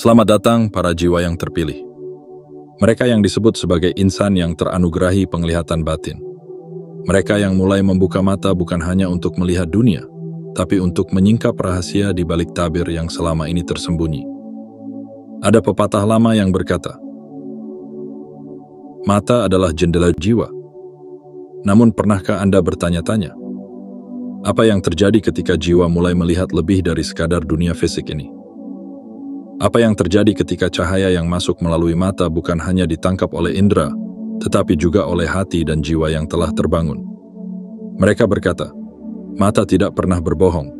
Selamat datang para jiwa yang terpilih. Mereka yang disebut sebagai insan yang teranugerahi penglihatan batin. Mereka yang mulai membuka mata bukan hanya untuk melihat dunia, tapi untuk menyingkap rahasia di balik tabir yang selama ini tersembunyi. Ada pepatah lama yang berkata, mata adalah jendela jiwa. Namun pernahkah Anda bertanya-tanya, apa yang terjadi ketika jiwa mulai melihat lebih dari sekadar dunia fisik ini? Apa yang terjadi ketika cahaya yang masuk melalui mata bukan hanya ditangkap oleh indera, tetapi juga oleh hati dan jiwa yang telah terbangun? Mereka berkata, mata tidak pernah berbohong.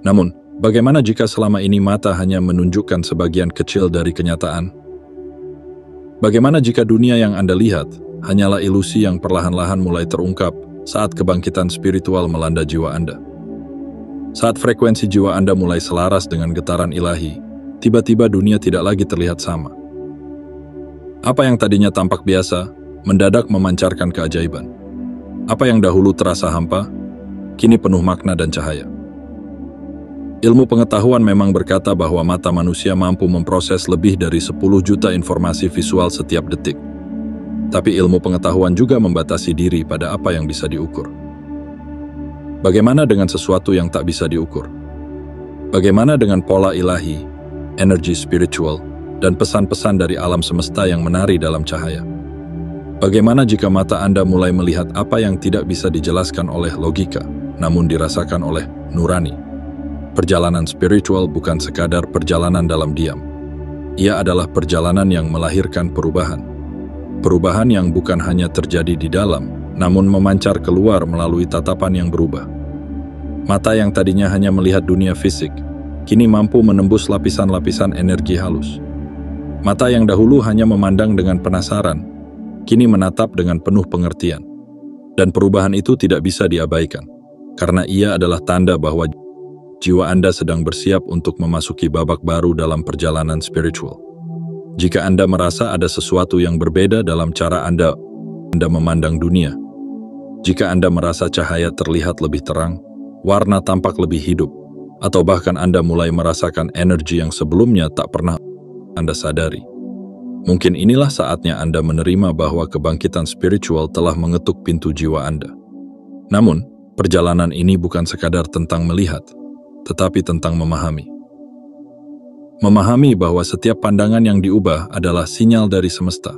Namun, bagaimana jika selama ini mata hanya menunjukkan sebagian kecil dari kenyataan? Bagaimana jika dunia yang Anda lihat hanyalah ilusi yang perlahan-lahan mulai terungkap saat kebangkitan spiritual melanda jiwa Anda? Saat frekuensi jiwa Anda mulai selaras dengan getaran ilahi, tiba-tiba dunia tidak lagi terlihat sama. Apa yang tadinya tampak biasa, mendadak memancarkan keajaiban. Apa yang dahulu terasa hampa, kini penuh makna dan cahaya. Ilmu pengetahuan memang berkata bahwa mata manusia mampu memproses lebih dari 10 juta informasi visual setiap detik. Tapi ilmu pengetahuan juga membatasi diri pada apa yang bisa diukur. Bagaimana dengan sesuatu yang tak bisa diukur? Bagaimana dengan pola ilahi, energi spiritual, dan pesan-pesan dari alam semesta yang menari dalam cahaya? Bagaimana jika mata Anda mulai melihat apa yang tidak bisa dijelaskan oleh logika, namun dirasakan oleh nurani? Perjalanan spiritual bukan sekadar perjalanan dalam diam. Ia adalah perjalanan yang melahirkan perubahan. Perubahan yang bukan hanya terjadi di dalam, namun memancar keluar melalui tatapan yang berubah. Mata yang tadinya hanya melihat dunia fisik, kini mampu menembus lapisan-lapisan energi halus. Mata yang dahulu hanya memandang dengan penasaran, kini menatap dengan penuh pengertian. Dan perubahan itu tidak bisa diabaikan, karena ia adalah tanda bahwa jiwa Anda sedang bersiap untuk memasuki babak baru dalam perjalanan spiritual. Jika Anda merasa ada sesuatu yang berbeda dalam cara Anda memandang dunia, jika Anda merasa cahaya terlihat lebih terang, warna tampak lebih hidup, atau bahkan Anda mulai merasakan energi yang sebelumnya tak pernah Anda sadari, mungkin inilah saatnya Anda menerima bahwa kebangkitan spiritual telah mengetuk pintu jiwa Anda. Namun, perjalanan ini bukan sekadar tentang melihat, tetapi tentang memahami. Memahami bahwa setiap pandangan yang diubah adalah sinyal dari semesta.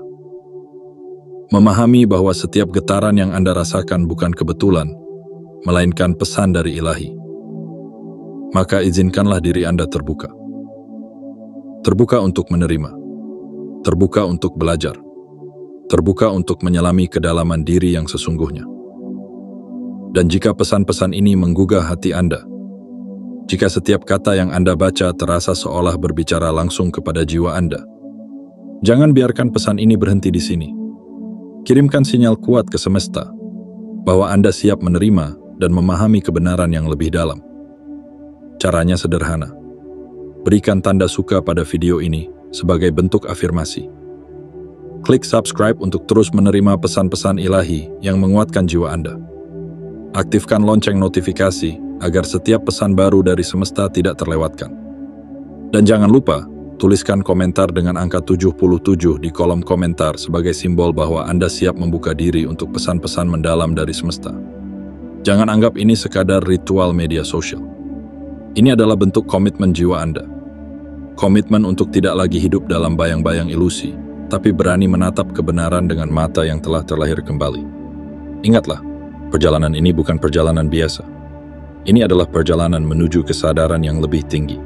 Memahami bahwa setiap getaran yang Anda rasakan bukan kebetulan, melainkan pesan dari ilahi. Maka izinkanlah diri Anda terbuka. Terbuka untuk menerima. Terbuka untuk belajar. Terbuka untuk menyelami kedalaman diri yang sesungguhnya. Dan jika pesan-pesan ini menggugah hati Anda, jika setiap kata yang Anda baca terasa seolah berbicara langsung kepada jiwa Anda, jangan biarkan pesan ini berhenti di sini. Kirimkan sinyal kuat ke semesta bahwa Anda siap menerima dan memahami kebenaran yang lebih dalam. Caranya sederhana. Berikan tanda suka pada video ini sebagai bentuk afirmasi. Klik subscribe untuk terus menerima pesan-pesan ilahi yang menguatkan jiwa Anda. Aktifkan lonceng notifikasi agar setiap pesan baru dari semesta tidak terlewatkan. Dan jangan lupa, tuliskan komentar dengan angka 77 di kolom komentar sebagai simbol bahwa Anda siap membuka diri untuk pesan-pesan mendalam dari semesta. Jangan anggap ini sekadar ritual media sosial. Ini adalah bentuk komitmen jiwa Anda. Komitmen untuk tidak lagi hidup dalam bayang-bayang ilusi, tapi berani menatap kebenaran dengan mata yang telah terlahir kembali. Ingatlah, perjalanan ini bukan perjalanan biasa. Ini adalah perjalanan menuju kesadaran yang lebih tinggi.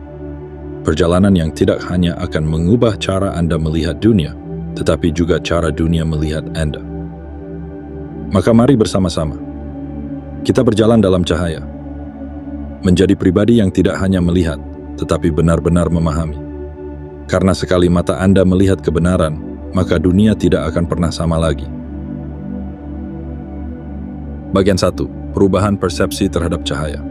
Perjalanan yang tidak hanya akan mengubah cara Anda melihat dunia, tetapi juga cara dunia melihat Anda. Maka mari bersama-sama. Kita berjalan dalam cahaya. Menjadi pribadi yang tidak hanya melihat, tetapi benar-benar memahami. Karena sekali mata Anda melihat kebenaran, maka dunia tidak akan pernah sama lagi. Bagian 1. Perubahan persepsi terhadap cahaya.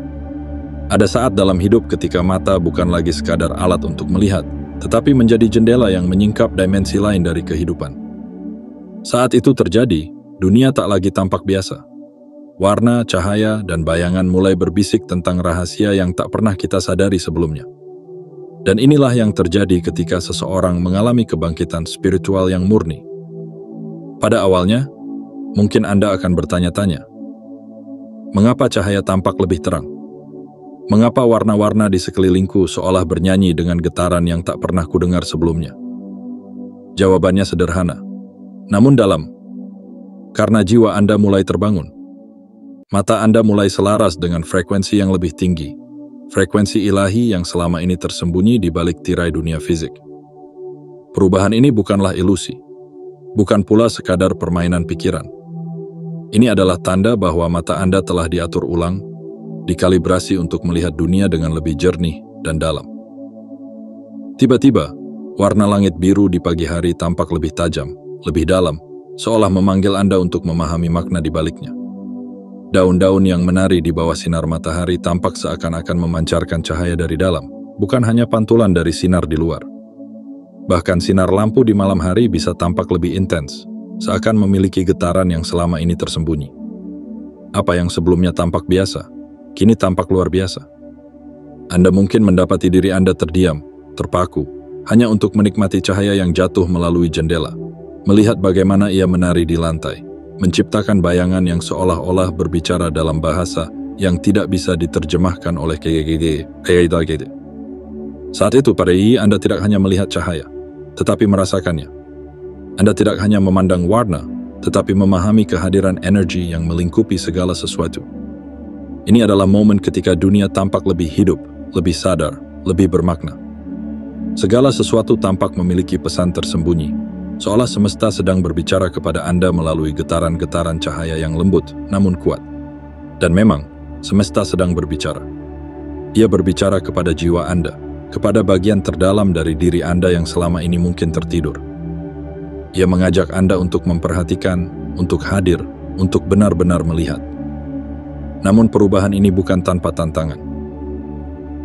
Ada saat dalam hidup ketika mata bukan lagi sekadar alat untuk melihat, tetapi menjadi jendela yang menyingkap dimensi lain dari kehidupan. Saat itu terjadi, dunia tak lagi tampak biasa. Warna, cahaya, dan bayangan mulai berbisik tentang rahasia yang tak pernah kita sadari sebelumnya. Dan inilah yang terjadi ketika seseorang mengalami kebangkitan spiritual yang murni. Pada awalnya, mungkin Anda akan bertanya-tanya, mengapa cahaya tampak lebih terang? Mengapa warna-warna di sekelilingku seolah bernyanyi dengan getaran yang tak pernah kudengar sebelumnya? Jawabannya sederhana, namun dalam. Karena jiwa Anda mulai terbangun. Mata Anda mulai selaras dengan frekuensi yang lebih tinggi, frekuensi ilahi yang selama ini tersembunyi di balik tirai dunia fisik. Perubahan ini bukanlah ilusi, bukan pula sekadar permainan pikiran. Ini adalah tanda bahwa mata Anda telah diatur ulang, dikalibrasi untuk melihat dunia dengan lebih jernih dan dalam. Tiba-tiba, warna langit biru di pagi hari tampak lebih tajam, lebih dalam, seolah memanggil Anda untuk memahami makna di baliknya. Daun-daun yang menari di bawah sinar matahari tampak seakan-akan memancarkan cahaya dari dalam, bukan hanya pantulan dari sinar di luar. Bahkan sinar lampu di malam hari bisa tampak lebih intens, seakan memiliki getaran yang selama ini tersembunyi. Apa yang sebelumnya tampak biasa, kini tampak luar biasa. Anda mungkin mendapati diri Anda terdiam, terpaku, hanya untuk menikmati cahaya yang jatuh melalui jendela, melihat bagaimana ia menari di lantai, menciptakan bayangan yang seolah-olah berbicara dalam bahasa yang tidak bisa diterjemahkan oleh KGGG. Saat itu pada Anda tidak hanya melihat cahaya, tetapi merasakannya. Anda tidak hanya memandang warna, tetapi memahami kehadiran energi yang melingkupi segala sesuatu. Ini adalah momen ketika dunia tampak lebih hidup, lebih sadar, lebih bermakna. Segala sesuatu tampak memiliki pesan tersembunyi, seolah semesta sedang berbicara kepada Anda melalui getaran-getaran cahaya yang lembut namun kuat. Dan memang, semesta sedang berbicara. Ia berbicara kepada jiwa Anda, kepada bagian terdalam dari diri Anda yang selama ini mungkin tertidur. Ia mengajak Anda untuk memperhatikan, untuk hadir, untuk benar-benar melihat. Namun perubahan ini bukan tanpa tantangan.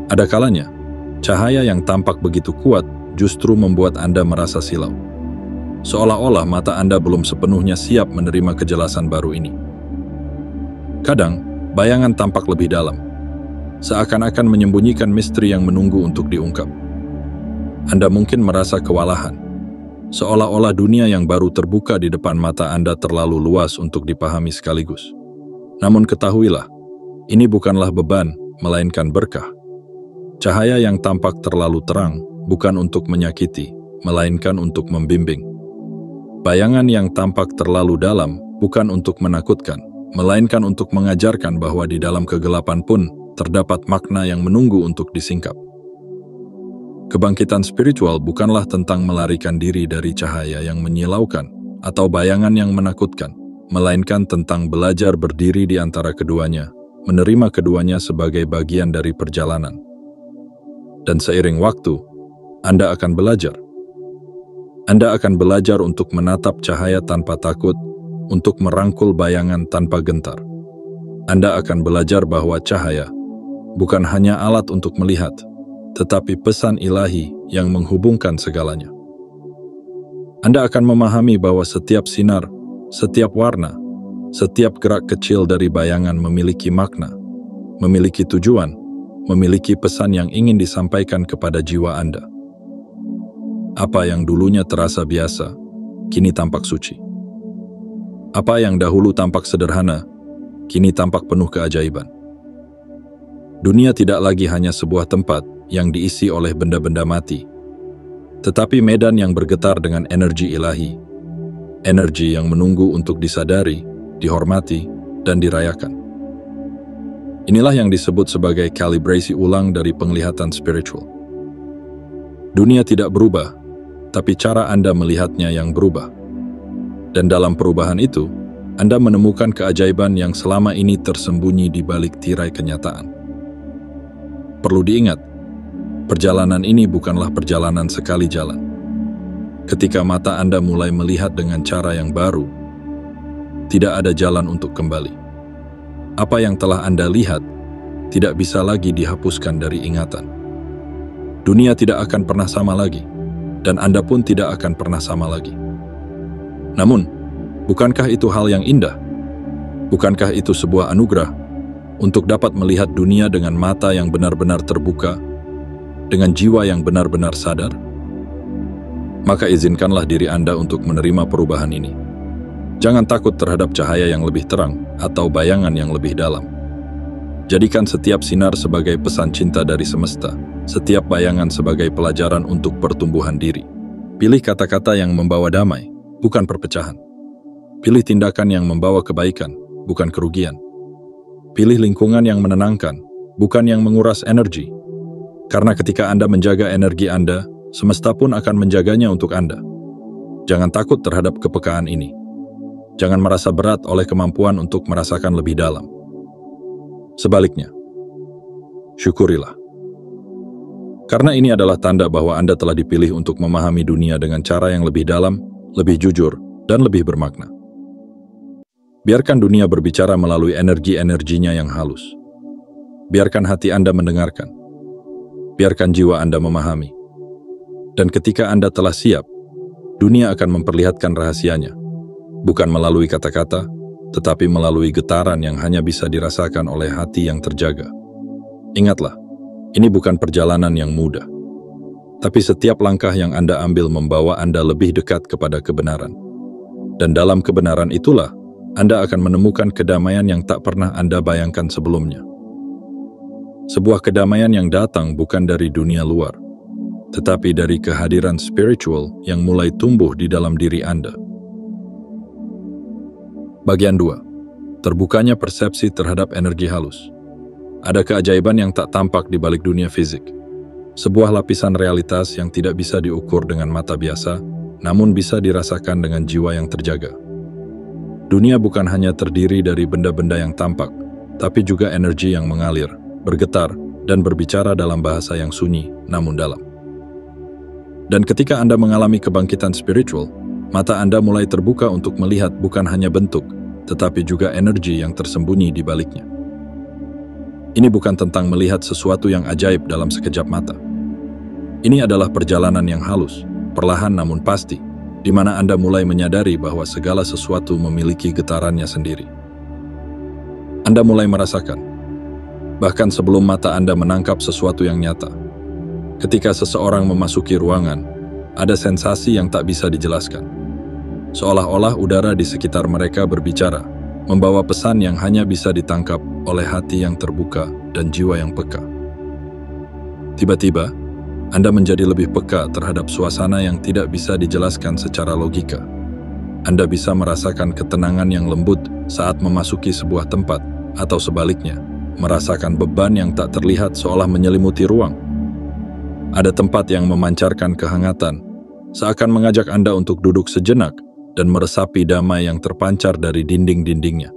Ada kalanya, cahaya yang tampak begitu kuat justru membuat Anda merasa silau. Seolah-olah mata Anda belum sepenuhnya siap menerima kejelasan baru ini. Kadang, bayangan tampak lebih dalam, seakan-akan menyembunyikan misteri yang menunggu untuk diungkap. Anda mungkin merasa kewalahan, seolah-olah dunia yang baru terbuka di depan mata Anda terlalu luas untuk dipahami sekaligus. Namun ketahuilah, ini bukanlah beban, melainkan berkah. Cahaya yang tampak terlalu terang bukan untuk menyakiti, melainkan untuk membimbing. Bayangan yang tampak terlalu dalam bukan untuk menakutkan, melainkan untuk mengajarkan bahwa di dalam kegelapan pun terdapat makna yang menunggu untuk disingkap. Kebangkitan spiritual bukanlah tentang melarikan diri dari cahaya yang menyilaukan atau bayangan yang menakutkan, melainkan tentang belajar berdiri di antara keduanya, menerima keduanya sebagai bagian dari perjalanan. Dan seiring waktu, Anda akan belajar. Anda akan belajar untuk menatap cahaya tanpa takut, untuk merangkul bayangan tanpa gentar. Anda akan belajar bahwa cahaya bukan hanya alat untuk melihat, tetapi pesan ilahi yang menghubungkan segalanya. Anda akan memahami bahwa setiap sinar, setiap warna, setiap gerak kecil dari bayangan memiliki makna, memiliki tujuan, memiliki pesan yang ingin disampaikan kepada jiwa Anda. Apa yang dulunya terasa biasa, kini tampak suci. Apa yang dahulu tampak sederhana, kini tampak penuh keajaiban. Dunia tidak lagi hanya sebuah tempat yang diisi oleh benda-benda mati, tetapi medan yang bergetar dengan energi ilahi, energi yang menunggu untuk disadari, dihormati, dan dirayakan. Inilah yang disebut sebagai kalibrasi ulang dari penglihatan spiritual. Dunia tidak berubah, tapi cara Anda melihatnya yang berubah. Dan dalam perubahan itu, Anda menemukan keajaiban yang selama ini tersembunyi di balik tirai kenyataan. Perlu diingat, perjalanan ini bukanlah perjalanan sekali jalan. Ketika mata Anda mulai melihat dengan cara yang baru, tidak ada jalan untuk kembali. Apa yang telah Anda lihat tidak bisa lagi dihapuskan dari ingatan. Dunia tidak akan pernah sama lagi, dan Anda pun tidak akan pernah sama lagi. Namun, bukankah itu hal yang indah? Bukankah itu sebuah anugerah untuk dapat melihat dunia dengan mata yang benar-benar terbuka, dengan jiwa yang benar-benar sadar? Maka izinkanlah diri Anda untuk menerima perubahan ini. Jangan takut terhadap cahaya yang lebih terang atau bayangan yang lebih dalam. Jadikan setiap sinar sebagai pesan cinta dari semesta, setiap bayangan sebagai pelajaran untuk pertumbuhan diri. Pilih kata-kata yang membawa damai, bukan perpecahan. Pilih tindakan yang membawa kebaikan, bukan kerugian. Pilih lingkungan yang menenangkan, bukan yang menguras energi. Karena ketika Anda menjaga energi Anda, semesta pun akan menjaganya untuk Anda. Jangan takut terhadap kepekaan ini. Jangan merasa berat oleh kemampuan untuk merasakan lebih dalam. Sebaliknya, syukurilah. Karena ini adalah tanda bahwa Anda telah dipilih untuk memahami dunia dengan cara yang lebih dalam, lebih jujur, dan lebih bermakna. Biarkan dunia berbicara melalui energi-energinya yang halus. Biarkan hati Anda mendengarkan. Biarkan jiwa Anda memahami. Dan ketika Anda telah siap, dunia akan memperlihatkan rahasianya. Bukan melalui kata-kata, tetapi melalui getaran yang hanya bisa dirasakan oleh hati yang terjaga. Ingatlah, ini bukan perjalanan yang mudah. Tapi setiap langkah yang Anda ambil membawa Anda lebih dekat kepada kebenaran. Dan dalam kebenaran itulah, Anda akan menemukan kedamaian yang tak pernah Anda bayangkan sebelumnya. Sebuah kedamaian yang datang bukan dari dunia luar, tetapi dari kehadiran spiritual yang mulai tumbuh di dalam diri Anda. Bagian 2. Terbukanya persepsi terhadap energi halus. Ada keajaiban yang tak tampak di balik dunia fisik. Sebuah lapisan realitas yang tidak bisa diukur dengan mata biasa, namun bisa dirasakan dengan jiwa yang terjaga. Dunia bukan hanya terdiri dari benda-benda yang tampak, tapi juga energi yang mengalir, bergetar, dan berbicara dalam bahasa yang sunyi, namun dalam. Dan ketika Anda mengalami kebangkitan spiritual, mata Anda mulai terbuka untuk melihat bukan hanya bentuk, tetapi juga energi yang tersembunyi di baliknya. Ini bukan tentang melihat sesuatu yang ajaib dalam sekejap mata. Ini adalah perjalanan yang halus, perlahan namun pasti, di mana Anda mulai menyadari bahwa segala sesuatu memiliki getarannya sendiri. Anda mulai merasakan, bahkan sebelum mata Anda menangkap sesuatu yang nyata. Ketika seseorang memasuki ruangan, ada sensasi yang tak bisa dijelaskan. Seolah-olah udara di sekitar mereka berbicara, membawa pesan yang hanya bisa ditangkap oleh hati yang terbuka dan jiwa yang peka. Tiba-tiba, Anda menjadi lebih peka terhadap suasana yang tidak bisa dijelaskan secara logika. Anda bisa merasakan ketenangan yang lembut saat memasuki sebuah tempat, atau sebaliknya, merasakan beban yang tak terlihat seolah menyelimuti ruang. Ada tempat yang memancarkan kehangatan, seakan mengajak Anda untuk duduk sejenak dan meresapi damai yang terpancar dari dinding-dindingnya.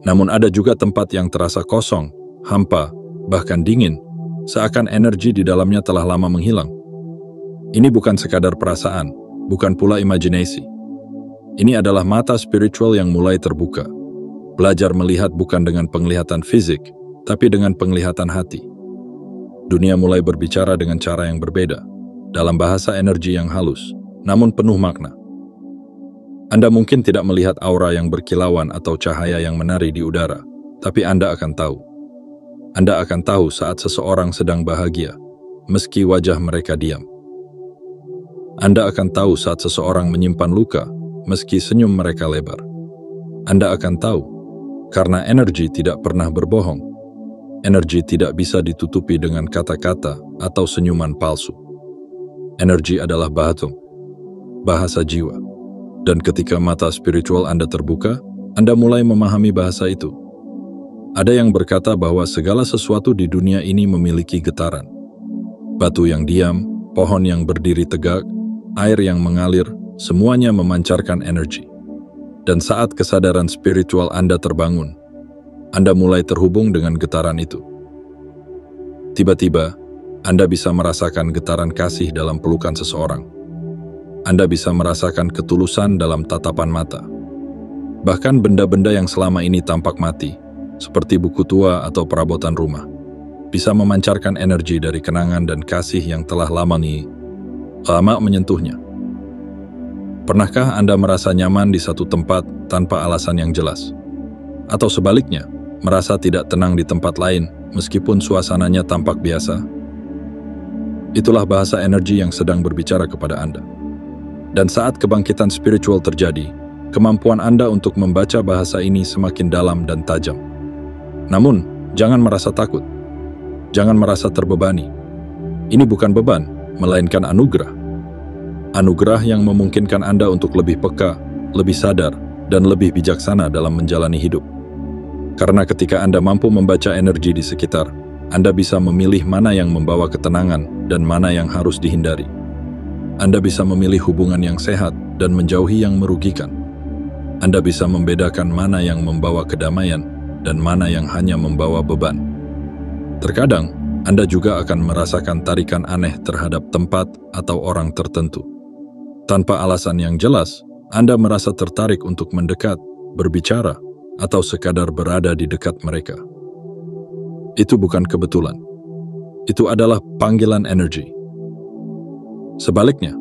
Namun ada juga tempat yang terasa kosong, hampa, bahkan dingin, seakan energi di dalamnya telah lama menghilang. Ini bukan sekadar perasaan, bukan pula imajinasi. Ini adalah mata spiritual yang mulai terbuka. Belajar melihat bukan dengan penglihatan fisik, tapi dengan penglihatan hati. Dunia mulai berbicara dengan cara yang berbeda, dalam bahasa energi yang halus, namun penuh makna. Anda mungkin tidak melihat aura yang berkilauan atau cahaya yang menari di udara, tapi Anda akan tahu. Anda akan tahu saat seseorang sedang bahagia, meski wajah mereka diam. Anda akan tahu saat seseorang menyimpan luka, meski senyum mereka lebar. Anda akan tahu, karena energi tidak pernah berbohong. Energi tidak bisa ditutupi dengan kata-kata atau senyuman palsu. Energi adalah bahasa jiwa. Dan ketika mata spiritual Anda terbuka, Anda mulai memahami bahasa itu. Ada yang berkata bahwa segala sesuatu di dunia ini memiliki getaran. Batu yang diam, pohon yang berdiri tegak, air yang mengalir, semuanya memancarkan energi. Dan saat kesadaran spiritual Anda terbangun, Anda mulai terhubung dengan getaran itu. Tiba-tiba, Anda bisa merasakan getaran kasih dalam pelukan seseorang. Anda bisa merasakan ketulusan dalam tatapan mata. Bahkan benda-benda yang selama ini tampak mati, seperti buku tua atau perabotan rumah, bisa memancarkan energi dari kenangan dan kasih yang telah lama menyentuhnya. Pernahkah Anda merasa nyaman di satu tempat tanpa alasan yang jelas? Atau sebaliknya, merasa tidak tenang di tempat lain meskipun suasananya tampak biasa? Itulah bahasa energi yang sedang berbicara kepada Anda. Dan saat kebangkitan spiritual terjadi, kemampuan Anda untuk membaca bahasa ini semakin dalam dan tajam. Namun, jangan merasa takut. Jangan merasa terbebani. Ini bukan beban, melainkan anugerah. Anugerah yang memungkinkan Anda untuk lebih peka, lebih sadar, dan lebih bijaksana dalam menjalani hidup. Karena ketika Anda mampu membaca energi di sekitar, Anda bisa memilih mana yang membawa ketenangan dan mana yang harus dihindari. Anda bisa memilih hubungan yang sehat dan menjauhi yang merugikan. Anda bisa membedakan mana yang membawa kedamaian dan mana yang hanya membawa beban. Terkadang, Anda juga akan merasakan tarikan aneh terhadap tempat atau orang tertentu. Tanpa alasan yang jelas, Anda merasa tertarik untuk mendekat, berbicara, atau sekadar berada di dekat mereka. Itu bukan kebetulan. Itu adalah panggilan energi. Sebaliknya,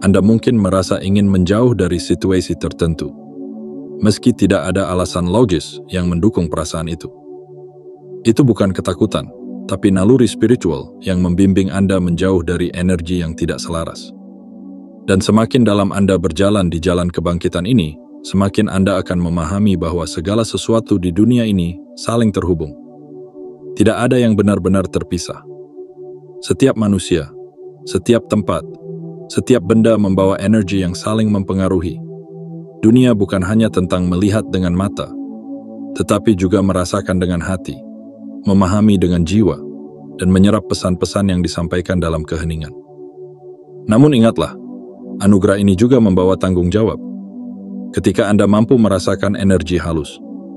Anda mungkin merasa ingin menjauh dari situasi tertentu, meski tidak ada alasan logis yang mendukung perasaan itu. Itu bukan ketakutan, tapi naluri spiritual yang membimbing Anda menjauh dari energi yang tidak selaras. Dan semakin dalam Anda berjalan di jalan kebangkitan ini, semakin Anda akan memahami bahwa segala sesuatu di dunia ini saling terhubung. Tidak ada yang benar-benar terpisah. Setiap manusia, setiap tempat, setiap benda membawa energi yang saling mempengaruhi. Dunia bukan hanya tentang melihat dengan mata, tetapi juga merasakan dengan hati, memahami dengan jiwa, dan menyerap pesan-pesan yang disampaikan dalam keheningan. Namun ingatlah, anugerah ini juga membawa tanggung jawab. Ketika Anda mampu merasakan energi halus,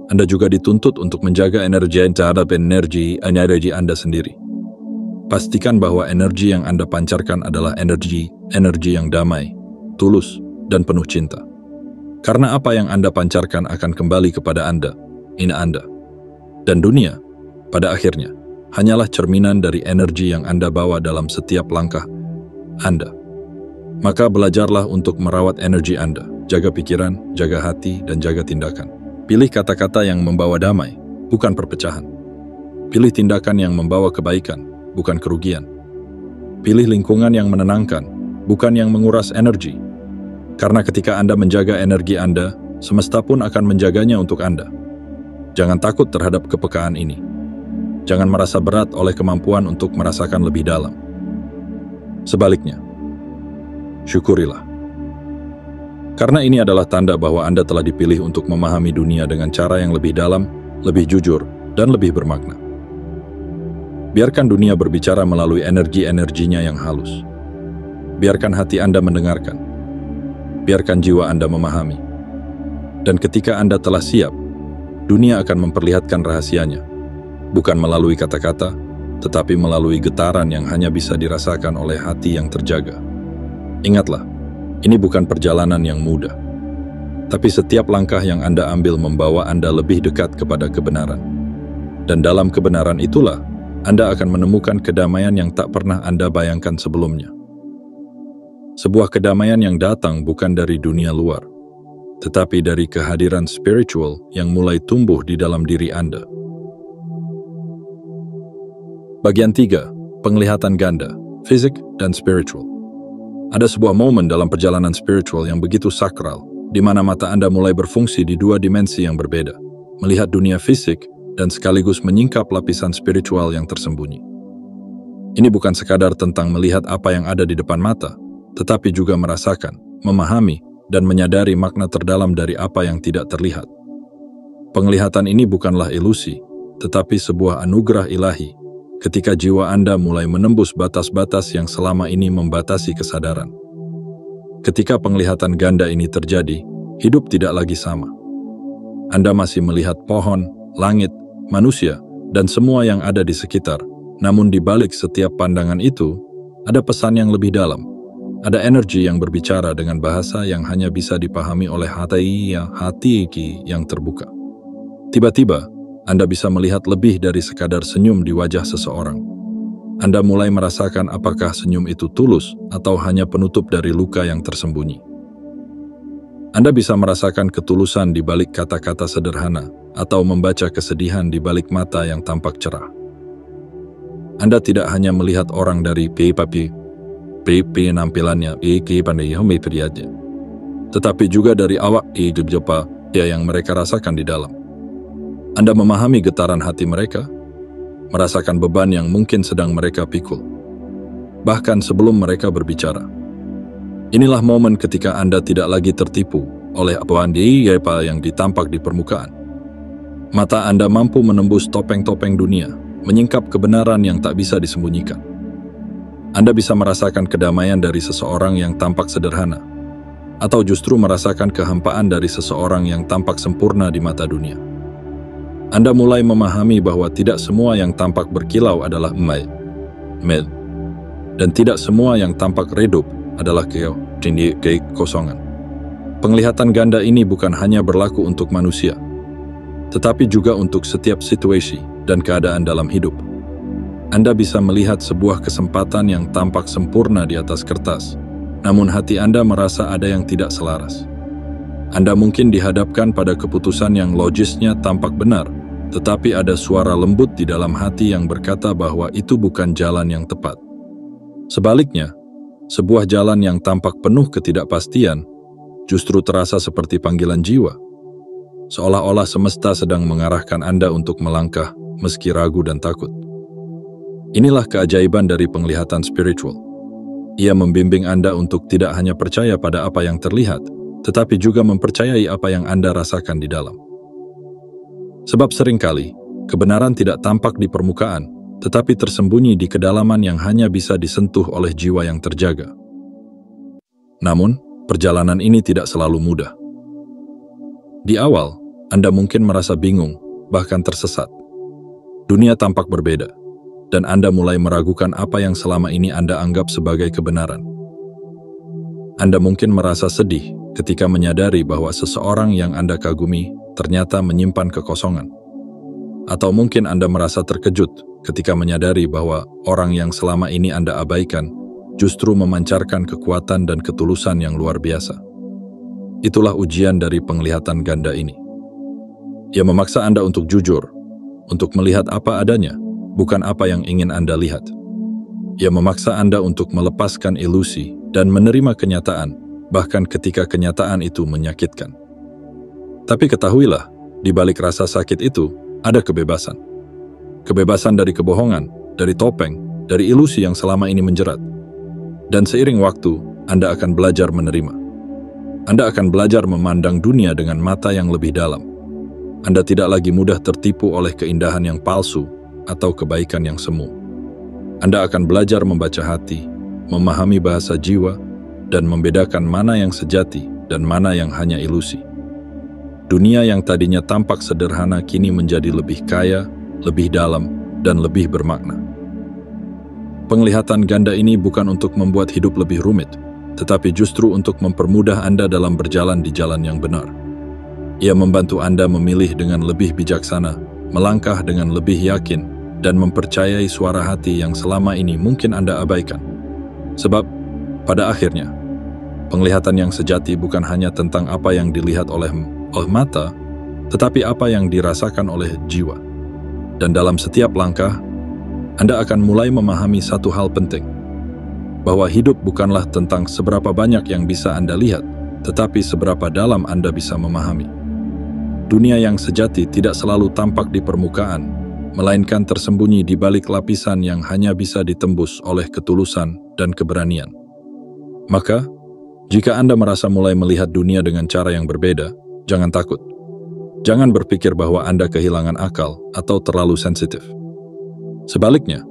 Anda juga dituntut untuk menjaga energi terhadap energi Anda sendiri. Pastikan bahwa energi yang Anda pancarkan adalah energi yang damai, tulus, dan penuh cinta. Karena apa yang Anda pancarkan akan kembali kepada Anda, dan dunia, pada akhirnya, hanyalah cerminan dari energi yang Anda bawa dalam setiap langkah Anda. Maka belajarlah untuk merawat energi Anda, jaga pikiran, jaga hati, dan jaga tindakan. Pilih kata-kata yang membawa damai, bukan perpecahan. Pilih tindakan yang membawa kebaikan, bukan kerugian. Pilih lingkungan yang menenangkan, bukan yang menguras energi. Karena ketika Anda menjaga energi Anda, semesta pun akan menjaganya untuk Anda. Jangan takut terhadap kepekaan ini. Jangan merasa berat oleh kemampuan untuk merasakan lebih dalam. Sebaliknya, syukurilah. Karena ini adalah tanda bahwa Anda telah dipilih untuk memahami dunia dengan cara yang lebih dalam, lebih jujur, dan lebih bermakna. Biarkan dunia berbicara melalui energi-energinya yang halus. Biarkan hati Anda mendengarkan. Biarkan jiwa Anda memahami. Dan ketika Anda telah siap, dunia akan memperlihatkan rahasianya. Bukan melalui kata-kata, tetapi melalui getaran yang hanya bisa dirasakan oleh hati yang terjaga. Ingatlah, ini bukan perjalanan yang mudah. Tapi setiap langkah yang Anda ambil membawa Anda lebih dekat kepada kebenaran. Dan dalam kebenaran itulah, Anda akan menemukan kedamaian yang tak pernah Anda bayangkan sebelumnya. Sebuah kedamaian yang datang bukan dari dunia luar, tetapi dari kehadiran spiritual yang mulai tumbuh di dalam diri Anda. Bagian 3, penglihatan ganda, fisik dan spiritual. Ada sebuah momen dalam perjalanan spiritual yang begitu sakral, di mana mata Anda mulai berfungsi di dua dimensi yang berbeda, melihat dunia fisik dan sekaligus menyingkap lapisan spiritual yang tersembunyi. Ini bukan sekadar tentang melihat apa yang ada di depan mata, tetapi juga merasakan, memahami, dan menyadari makna terdalam dari apa yang tidak terlihat. Penglihatan ini bukanlah ilusi, tetapi sebuah anugerah ilahi, ketika jiwa Anda mulai menembus batas-batas yang selama ini membatasi kesadaran. Ketika penglihatan ganda ini terjadi, hidup tidak lagi sama. Anda masih melihat pohon, langit, manusia, dan semua yang ada di sekitar. Namun di balik setiap pandangan itu, ada pesan yang lebih dalam. Ada energi yang berbicara dengan bahasa yang hanya bisa dipahami oleh hati yang terbuka. Tiba-tiba, Anda bisa melihat lebih dari sekadar senyum di wajah seseorang. Anda mulai merasakan apakah senyum itu tulus atau hanya penutup dari luka yang tersembunyi. Anda bisa merasakan ketulusan di balik kata-kata sederhana atau membaca kesedihan di balik mata yang tampak cerah. Anda tidak hanya melihat orang dari penampilannya, tetapi juga dari awak yang mereka rasakan di dalam. Anda memahami getaran hati mereka, merasakan beban yang mungkin sedang mereka pikul, bahkan sebelum mereka berbicara. Inilah momen ketika Anda tidak lagi tertipu oleh apa yang ditampak di permukaan. Mata Anda mampu menembus topeng-topeng dunia, menyingkap kebenaran yang tak bisa disembunyikan. Anda bisa merasakan kedamaian dari seseorang yang tampak sederhana, atau justru merasakan kehampaan dari seseorang yang tampak sempurna di mata dunia. Anda mulai memahami bahwa tidak semua yang tampak berkilau adalah mel, dan tidak semua yang tampak redup adalah kekosongan. Penglihatan ganda ini bukan hanya berlaku untuk manusia, tetapi juga untuk setiap situasi dan keadaan dalam hidup. Anda bisa melihat sebuah kesempatan yang tampak sempurna di atas kertas, namun hati Anda merasa ada yang tidak selaras. Anda mungkin dihadapkan pada keputusan yang logisnya tampak benar, tetapi ada suara lembut di dalam hati yang berkata bahwa itu bukan jalan yang tepat. Sebaliknya, sebuah jalan yang tampak penuh ketidakpastian justru terasa seperti panggilan jiwa, seolah-olah semesta sedang mengarahkan Anda untuk melangkah meski ragu dan takut. Inilah keajaiban dari penglihatan spiritual. Ia membimbing Anda untuk tidak hanya percaya pada apa yang terlihat, tetapi juga mempercayai apa yang Anda rasakan di dalam. Sebab seringkali, kebenaran tidak tampak di permukaan, tetapi tersembunyi di kedalaman yang hanya bisa disentuh oleh jiwa yang terjaga. Namun, perjalanan ini tidak selalu mudah. Di awal, Anda mungkin merasa bingung, bahkan tersesat. Dunia tampak berbeda, dan Anda mulai meragukan apa yang selama ini Anda anggap sebagai kebenaran. Anda mungkin merasa sedih ketika menyadari bahwa seseorang yang Anda kagumi ternyata menyimpan kekosongan. Atau mungkin Anda merasa terkejut ketika menyadari bahwa orang yang selama ini Anda abaikan justru memancarkan kekuatan dan ketulusan yang luar biasa. Itulah ujian dari penglihatan ganda ini. Ia memaksa Anda untuk jujur, untuk melihat apa adanya, bukan apa yang ingin Anda lihat. Ia memaksa Anda untuk melepaskan ilusi dan menerima kenyataan, bahkan ketika kenyataan itu menyakitkan. Tapi ketahuilah, di balik rasa sakit itu, ada kebebasan. Kebebasan dari kebohongan, dari topeng, dari ilusi yang selama ini menjerat. Dan seiring waktu, Anda akan belajar menerima. Anda akan belajar memandang dunia dengan mata yang lebih dalam. Anda tidak lagi mudah tertipu oleh keindahan yang palsu atau kebaikan yang semu. Anda akan belajar membaca hati, memahami bahasa jiwa, dan membedakan mana yang sejati dan mana yang hanya ilusi. Dunia yang tadinya tampak sederhana kini menjadi lebih kaya, lebih dalam, dan lebih bermakna. Penglihatan ganda ini bukan untuk membuat hidup lebih rumit, tetapi justru untuk mempermudah Anda dalam berjalan di jalan yang benar. Ia membantu Anda memilih dengan lebih bijaksana, melangkah dengan lebih yakin, dan mempercayai suara hati yang selama ini mungkin Anda abaikan. Sebab, pada akhirnya, penglihatan yang sejati bukan hanya tentang apa yang dilihat oleh mata, tetapi apa yang dirasakan oleh jiwa. Dan dalam setiap langkah, Anda akan mulai memahami satu hal penting, bahwa hidup bukanlah tentang seberapa banyak yang bisa Anda lihat, tetapi seberapa dalam Anda bisa memahami. Dunia yang sejati tidak selalu tampak di permukaan, melainkan tersembunyi di balik lapisan yang hanya bisa ditembus oleh ketulusan dan keberanian. Maka, jika Anda merasa mulai melihat dunia dengan cara yang berbeda, jangan takut. Jangan berpikir bahwa Anda kehilangan akal atau terlalu sensitif. Sebaliknya,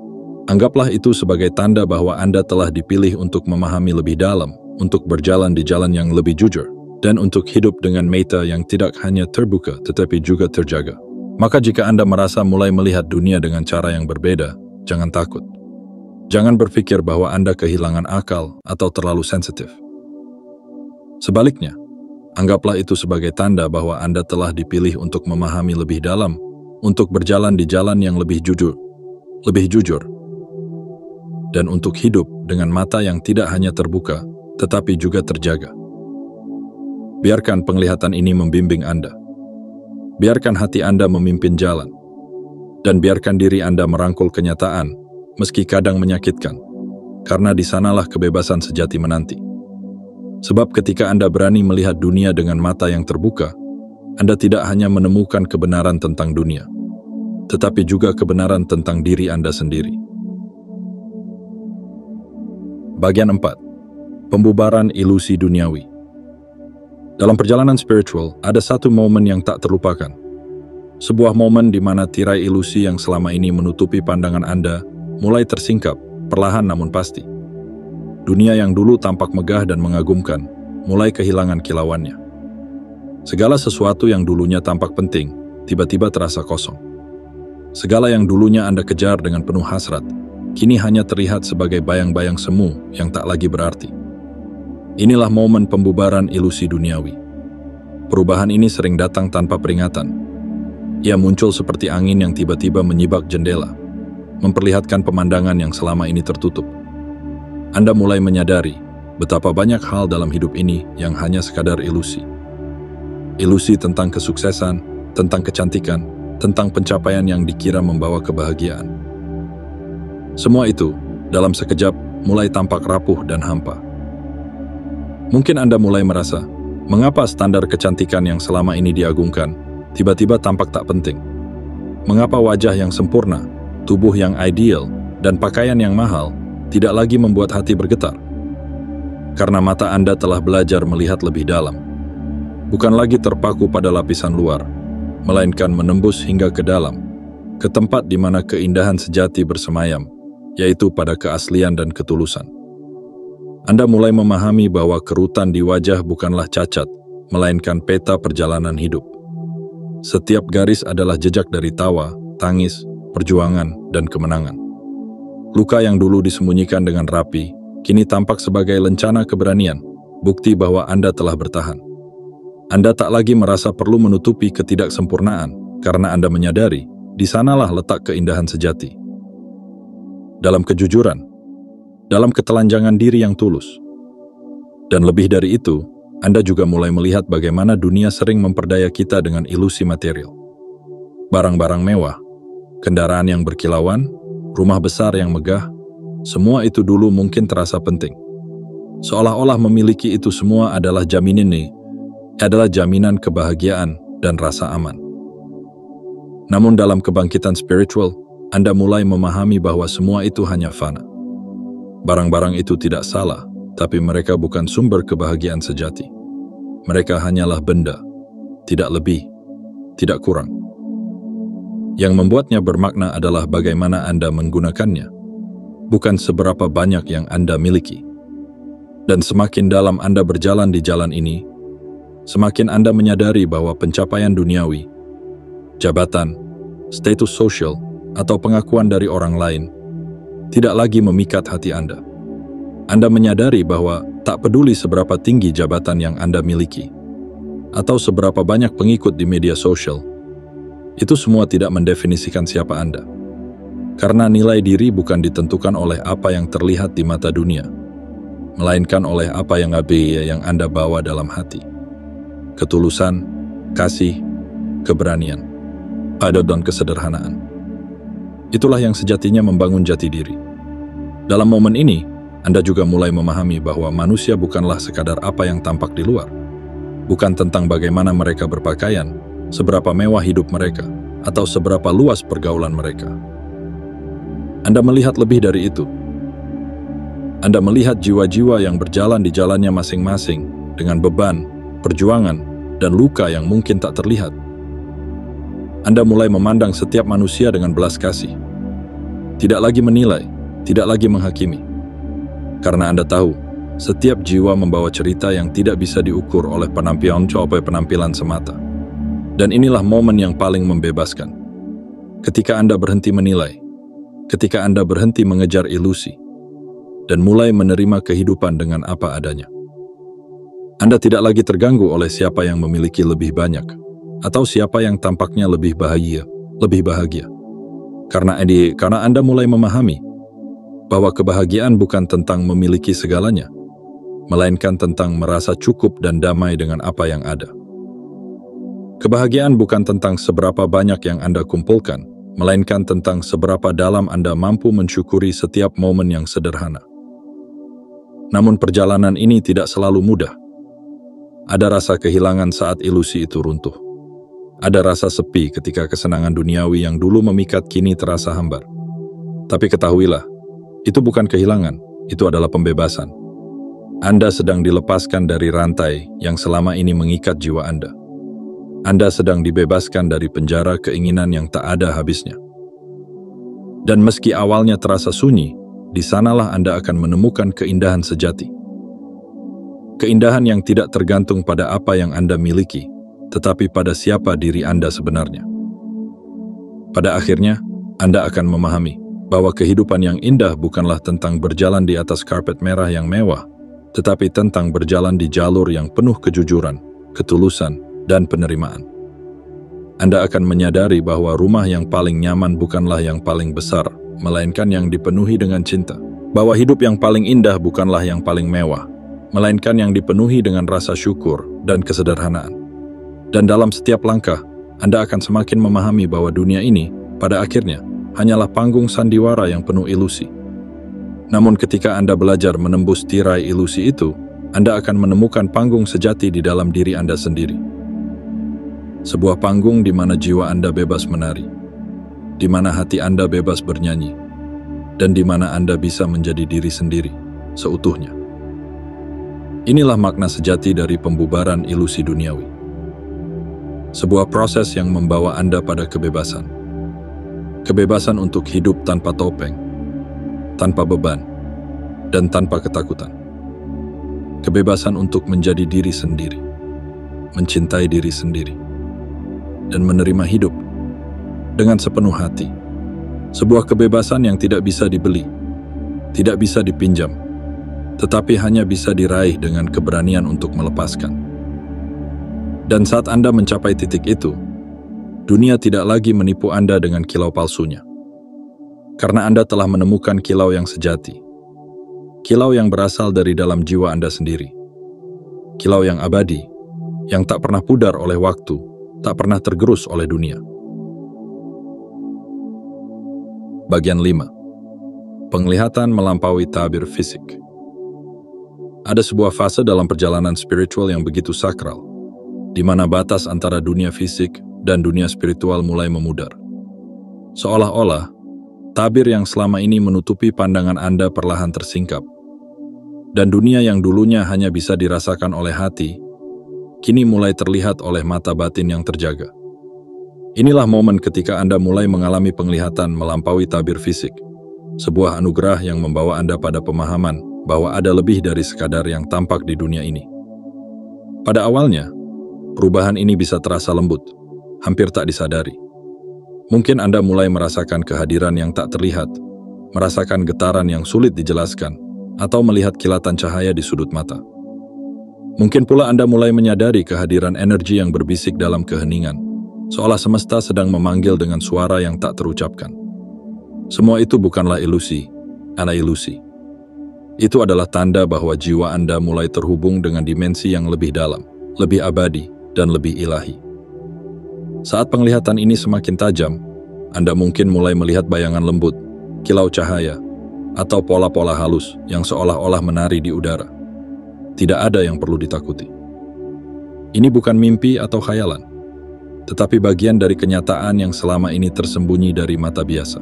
anggaplah itu sebagai tanda bahwa Anda telah dipilih untuk memahami lebih dalam, untuk berjalan di jalan yang lebih jujur, dan untuk hidup dengan mata yang tidak hanya terbuka tetapi juga terjaga. Maka jika Anda merasa mulai melihat dunia dengan cara yang berbeda, jangan takut. Jangan berpikir bahwa Anda kehilangan akal atau terlalu sensitif. Sebaliknya, anggaplah itu sebagai tanda bahwa Anda telah dipilih untuk memahami lebih dalam, untuk berjalan di jalan yang lebih jujur, dan untuk hidup dengan mata yang tidak hanya terbuka, tetapi juga terjaga. Biarkan penglihatan ini membimbing Anda. Biarkan hati Anda memimpin jalan. Dan biarkan diri Anda merangkul kenyataan meski kadang menyakitkan, karena di sanalah kebebasan sejati menanti. Sebab ketika Anda berani melihat dunia dengan mata yang terbuka, Anda tidak hanya menemukan kebenaran tentang dunia, tetapi juga kebenaran tentang diri Anda sendiri. Bagian 4. Pembubaran ilusi duniawi. Dalam perjalanan spiritual, ada satu momen yang tak terlupakan. Sebuah momen di mana tirai ilusi yang selama ini menutupi pandangan Anda mulai tersingkap, perlahan namun pasti. Dunia yang dulu tampak megah dan mengagumkan, mulai kehilangan kilauannya. Segala sesuatu yang dulunya tampak penting, tiba-tiba terasa kosong. Segala yang dulunya Anda kejar dengan penuh hasrat, kini hanya terlihat sebagai bayang-bayang semu yang tak lagi berarti. Inilah momen pembubaran ilusi duniawi. Perubahan ini sering datang tanpa peringatan. Ia muncul seperti angin yang tiba-tiba menyibak jendela, memperlihatkan pemandangan yang selama ini tertutup. Anda mulai menyadari betapa banyak hal dalam hidup ini yang hanya sekadar ilusi. Ilusi tentang kesuksesan, tentang kecantikan, tentang pencapaian yang dikira membawa kebahagiaan. Semua itu, dalam sekejap, mulai tampak rapuh dan hampa. Mungkin Anda mulai merasa, mengapa standar kecantikan yang selama ini diagungkan tiba-tiba tampak tak penting? Mengapa wajah yang sempurna, tubuh yang ideal, dan pakaian yang mahal tidak lagi membuat hati bergetar? Karena mata Anda telah belajar melihat lebih dalam. Bukan lagi terpaku pada lapisan luar, melainkan menembus hingga ke dalam, ke tempat di mana keindahan sejati bersemayam, yaitu pada keaslian dan ketulusan. Anda mulai memahami bahwa kerutan di wajah bukanlah cacat, melainkan peta perjalanan hidup. Setiap garis adalah jejak dari tawa, tangis, perjuangan, dan kemenangan. Luka yang dulu disembunyikan dengan rapi, kini tampak sebagai lencana keberanian, bukti bahwa Anda telah bertahan. Anda tak lagi merasa perlu menutupi ketidaksempurnaan, karena Anda menyadari, di sanalah letak keindahan sejati. Dalam kejujuran, dalam ketelanjangan diri yang tulus. Dan lebih dari itu, Anda juga mulai melihat bagaimana dunia sering memperdaya kita dengan ilusi material. Barang-barang mewah, kendaraan yang berkilauan, rumah besar yang megah, semua itu dulu mungkin terasa penting. Seolah-olah memiliki itu semua adalah jaminan kebahagiaan dan rasa aman. Namun dalam kebangkitan spiritual, Anda mulai memahami bahwa semua itu hanya fana. Barang-barang itu tidak salah, tapi mereka bukan sumber kebahagiaan sejati. Mereka hanyalah benda, tidak lebih, tidak kurang. Yang membuatnya bermakna adalah bagaimana Anda menggunakannya, bukan seberapa banyak yang Anda miliki. Dan semakin dalam Anda berjalan di jalan ini, semakin Anda menyadari bahwa pencapaian duniawi, jabatan, status sosial, atau pengakuan dari orang lain tidak lagi memikat hati Anda. Anda menyadari bahwa tak peduli seberapa tinggi jabatan yang Anda miliki, atau seberapa banyak pengikut di media sosial, itu semua tidak mendefinisikan siapa Anda. Karena nilai diri bukan ditentukan oleh apa yang terlihat di mata dunia, melainkan oleh apa yang Anda bawa dalam hati. Ketulusan, kasih, keberanian, adat dan kesederhanaan. Itulah yang sejatinya membangun jati diri. Dalam momen ini, Anda juga mulai memahami bahwa manusia bukanlah sekadar apa yang tampak di luar. Bukan tentang bagaimana mereka berpakaian, seberapa mewah hidup mereka, atau seberapa luas pergaulan mereka. Anda melihat lebih dari itu. Anda melihat jiwa-jiwa yang berjalan di jalannya masing-masing dengan beban, perjuangan, dan luka yang mungkin tak terlihat. Anda mulai memandang setiap manusia dengan belas kasih. Tidak lagi menilai, tidak lagi menghakimi. Karena Anda tahu, setiap jiwa membawa cerita yang tidak bisa diukur oleh penampilan semata. Dan inilah momen yang paling membebaskan. Ketika Anda berhenti menilai, ketika Anda berhenti mengejar ilusi, dan mulai menerima kehidupan dengan apa adanya. Anda tidak lagi terganggu oleh siapa yang memiliki lebih banyak, atau siapa yang tampaknya lebih bahagia. Karena Anda mulai memahami bahwa kebahagiaan bukan tentang memiliki segalanya, melainkan tentang merasa cukup dan damai dengan apa yang ada. Kebahagiaan bukan tentang seberapa banyak yang Anda kumpulkan, melainkan tentang seberapa dalam Anda mampu mensyukuri setiap momen yang sederhana. Namun perjalanan ini tidak selalu mudah. Ada rasa kehilangan saat ilusi itu runtuh. Ada rasa sepi ketika kesenangan duniawi yang dulu memikat kini terasa hambar. Tapi ketahuilah, itu bukan kehilangan, itu adalah pembebasan. Anda sedang dilepaskan dari rantai yang selama ini mengikat jiwa Anda. Anda sedang dibebaskan dari penjara keinginan yang tak ada habisnya. Dan meski awalnya terasa sunyi, di sanalah Anda akan menemukan keindahan sejati. Keindahan yang tidak tergantung pada apa yang Anda miliki, tetapi pada siapa diri Anda sebenarnya. Pada akhirnya, Anda akan memahami bahwa kehidupan yang indah bukanlah tentang berjalan di atas karpet merah yang mewah, tetapi tentang berjalan di jalur yang penuh kejujuran, ketulusan, dan penerimaan. Anda akan menyadari bahwa rumah yang paling nyaman bukanlah yang paling besar, melainkan yang dipenuhi dengan cinta. Bahwa hidup yang paling indah bukanlah yang paling mewah, melainkan yang dipenuhi dengan rasa syukur dan kesederhanaan. Dan dalam setiap langkah, Anda akan semakin memahami bahwa dunia ini, pada akhirnya, hanyalah panggung sandiwara yang penuh ilusi. Namun ketika Anda belajar menembus tirai ilusi itu, Anda akan menemukan panggung sejati di dalam diri Anda sendiri. Sebuah panggung di mana jiwa Anda bebas menari, di mana hati Anda bebas bernyanyi, dan di mana Anda bisa menjadi diri sendiri, seutuhnya. Inilah makna sejati dari pembubaran ilusi duniawi. Sebuah proses yang membawa Anda pada kebebasan. Kebebasan untuk hidup tanpa topeng, tanpa beban, dan tanpa ketakutan. Kebebasan untuk menjadi diri sendiri, mencintai diri sendiri, dan menerima hidup dengan sepenuh hati. Sebuah kebebasan yang tidak bisa dibeli, tidak bisa dipinjam, tetapi hanya bisa diraih dengan keberanian untuk melepaskan. Dan saat Anda mencapai titik itu, dunia tidak lagi menipu Anda dengan kilau palsunya. Karena Anda telah menemukan kilau yang sejati. Kilau yang berasal dari dalam jiwa Anda sendiri. Kilau yang abadi, yang tak pernah pudar oleh waktu, tak pernah tergerus oleh dunia. Bagian 5. Penglihatan melampaui tabir fisik. Ada sebuah fase dalam perjalanan spiritual yang begitu sakral, di mana batas antara dunia fisik dan dunia spiritual mulai memudar. Seolah-olah, tabir yang selama ini menutupi pandangan Anda perlahan tersingkap, dan dunia yang dulunya hanya bisa dirasakan oleh hati, kini mulai terlihat oleh mata batin yang terjaga. Inilah momen ketika Anda mulai mengalami penglihatan melampaui tabir fisik, sebuah anugerah yang membawa Anda pada pemahaman bahwa ada lebih dari sekadar yang tampak di dunia ini. Pada awalnya, perubahan ini bisa terasa lembut, hampir tak disadari. Mungkin Anda mulai merasakan kehadiran yang tak terlihat, merasakan getaran yang sulit dijelaskan, atau melihat kilatan cahaya di sudut mata. Mungkin pula Anda mulai menyadari kehadiran energi yang berbisik dalam keheningan, seolah semesta sedang memanggil dengan suara yang tak terucapkan. Semua itu bukanlah ilusi, ana-ilusi. Itu adalah tanda bahwa jiwa Anda mulai terhubung dengan dimensi yang lebih dalam, lebih abadi, dan lebih ilahi. Saat penglihatan ini semakin tajam, Anda mungkin mulai melihat bayangan lembut, kilau cahaya, atau pola-pola halus yang seolah-olah menari di udara. Tidak ada yang perlu ditakuti. Ini bukan mimpi atau khayalan, tetapi bagian dari kenyataan yang selama ini tersembunyi dari mata biasa.